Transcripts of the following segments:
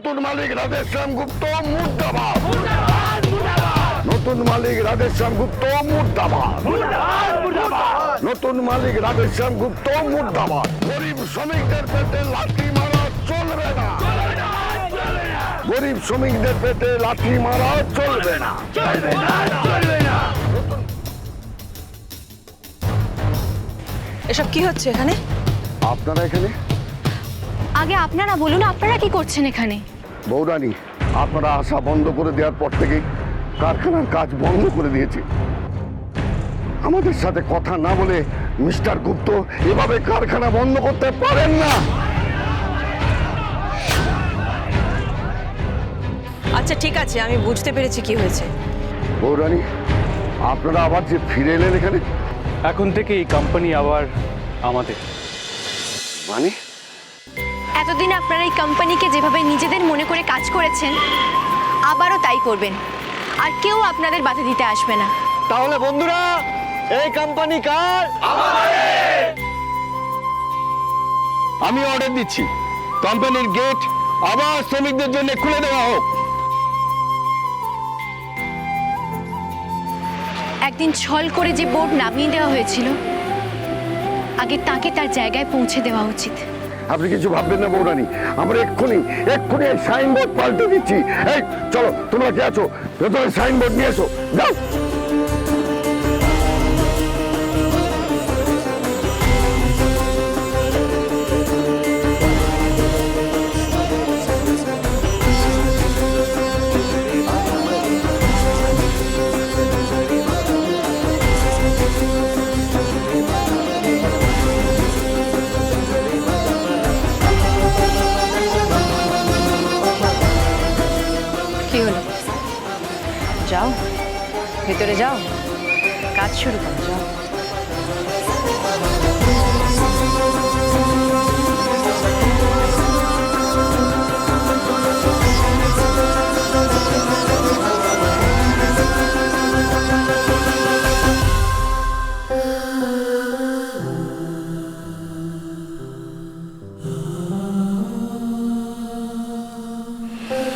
নতুন মালিক রাধেশ্যাম গুপ্ত মুর্দাবাদ, নতুন মালিক রাধেশ্যাম গুপ্ত মুর্দাবাদ, নতুন মালিক রাধেশ্যাম গুপ্ত মুর্দাবাদ। গরিব শ্রমিকদের পেটে লাঠি মারা চলবে না, গরিব শ্রমিকদের পেটে লাঠি মারা চলবে না। এসব কি হচ্ছে এখানে? আপনারা এখানে? আগে আপনারা বলুন, আপনারা কি করছেন এখানে? বৌরানী, আপনারা আসা বন্ধ করে দেওয়ার পর থেকেই কারখানার কাজ বন্ধ করে দিয়েছে। আমাদের সাথে কথা না বলে মিস্টার গুপ্ত এভাবে কারখানা বন্ধ করতে পারেন না। আচ্ছা ঠিক আছে, আমি বুঝতে পেরেছি কি হয়েছে। বৌরানী, আপনারা আবার যে ফিরে এলেন এখানে, এখন থেকে এই কোম্পানি আবার আমাদের। মানে এতদিন আপনারা এই কোম্পানিকে যেভাবে নিজেদের মনে করে কাজ করেছেন, আবারও তাই করবেন, আর কেউ আপনাদের বাধা দিতে আসবে না। তাহলে বন্ধুরা, এই কোম্পানি কার? আমি অর্ডার দিচ্ছি, কোম্পানির গেট আবার শ্রমিকদের জন্য খুলে দেওয়া হোক। একদিন ছল করে যে বোর্ড নামিয়ে দেওয়া হয়েছিল, আগে তাকে তার জায়গায় পৌঁছে দেওয়া উচিত। আপনি কিছু ভাববেন না বৌরানী, আমরা এক্ষুনি এই সাইনবোর্ড পাল্টে দিচ্ছি। এই চলো, তোমরা কে আছো ভেতরে সাইনবোর্ড নিয়ে এসো, যাও। কি হলো? যাও ভেতরে যাও, কাজ শুরু করো, যাও।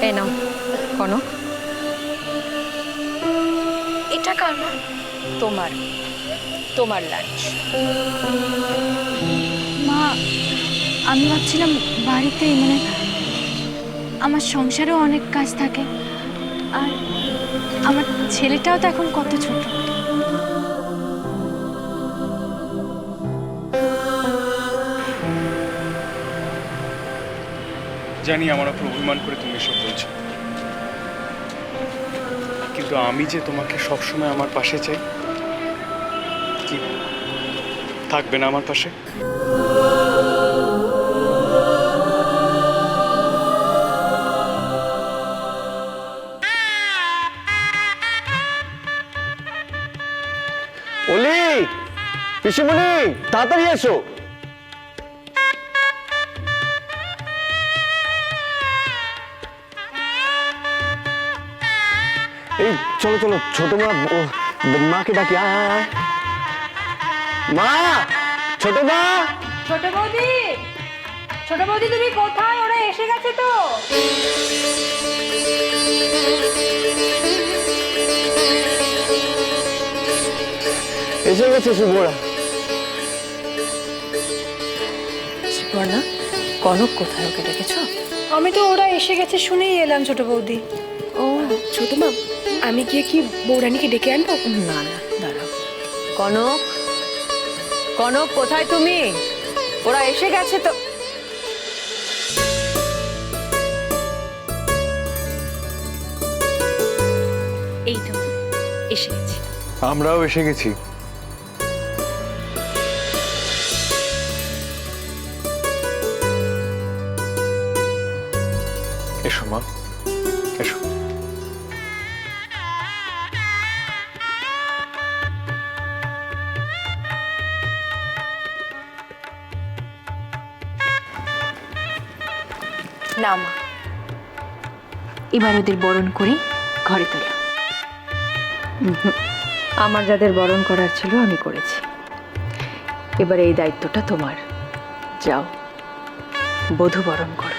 এই নাও কনক, এটা কার মা? তোমার তোমার লাঞ্চ। মা, আমি ভাবছিলাম বাড়িতে, মানে আমার সংসারেও অনেক কাজ থাকে, আর আমার ছেলেটাও তো এখন কত ছোট। জানি আমার উপর অভিমান করে তুমি এসব বলছো, কিন্তু আমি যে তোমাকে সবসময় আমার পাশে চাই, কি থাকবে না আমার পাশে? ওলি, পিসিমণি, তাড়াতাড়ি এসো। এই চলো চলো, ছোট মা, মাকে ডাকি। আয় আয় আয়। মা, ছোট মা। ছোট বৌদি, ছোট বৌদি তুমি কোথায়? ওরা এসে গেছে তো। এসে গেছে শুভরা। সুবর্ণা, কনক কোথায়? ওকে ডেকেছো? আমি তো ওরা এসে গেছে শুনেই এলাম ছোট বৌদি। ও ছোট মা, আমি গিয়ে কি বৌরানীকে ডেকে আনবো? না না, দাঁড়াও। কনক, কনক কোথায় তুমি? ওরা এসে গেছে তো। এই তো এসে গেছে। আমরাও এসে গেছি। এসো মা, এসো। না মা, এবার ওদের বরণ করে ঘরে তোলো। আমার যাদের বরণ করার ছিল আমি করেছি, এবার এই দায়িত্বটা তোমার। যাও, বধূ বরণ করো।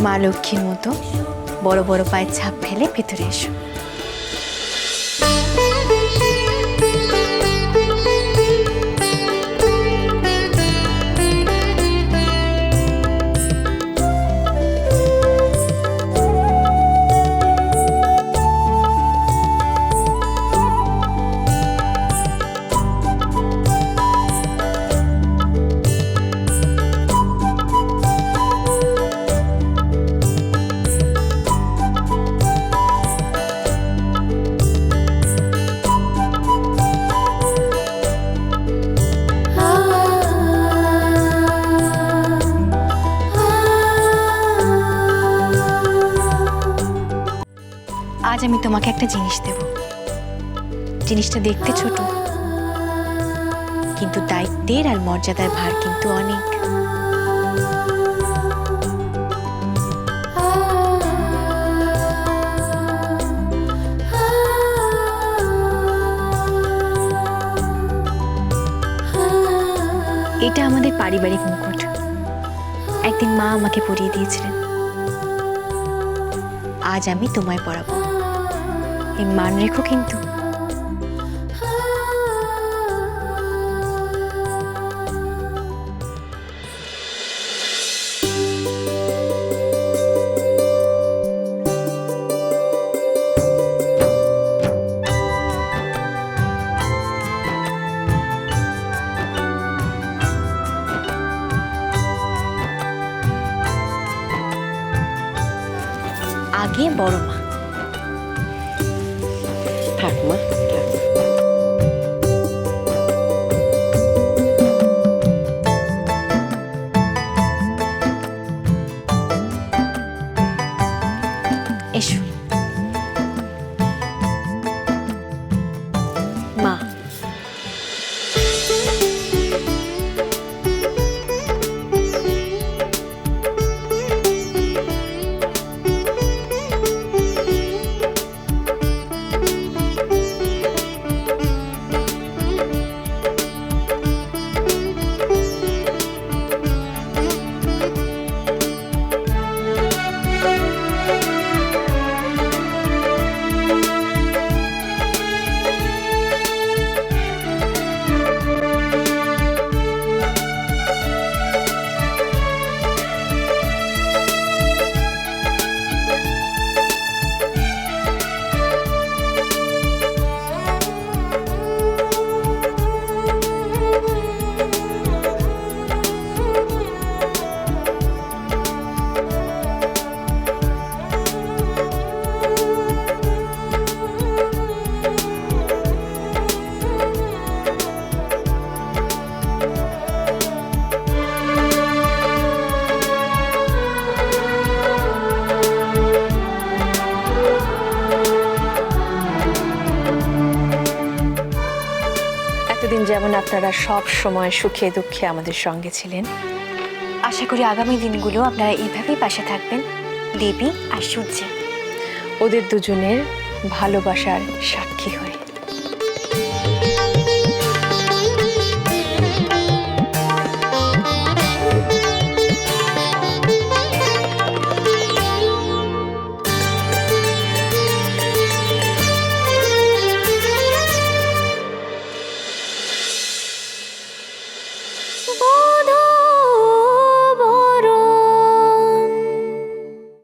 মা লক্ষ্মীর মতো বড় বড় পায়ের ছাপ ফেলে ভেতরে এসো। আজ আমি তোমাকে একটা জিনিস দেব। জিনিসটা দেখতে ছোট, কিন্তু দায়িত্বের আর মর্যাদার ভার কিন্তু অনেক। এটা আমাদের পারিবারিক মুকুট। একদিন মা আমাকে পরিয়ে দিয়েছিলেন, আজ আমি তোমায় পরাবো। এই মান রেখো কিন্তু। আগে বড় মা। থাক মা, থাক। এসো মা। এতদিন যেমন আপনারা সব সময় সুখে দুঃখে আমাদের সঙ্গে ছিলেন, আশা করি আগামী দিনগুলো আপনারা এইভাবেই পাশে থাকবেন, দেবী আর সূর্যে। ওদের দুজনের ভালোবাসার সাক্ষী হয়ে।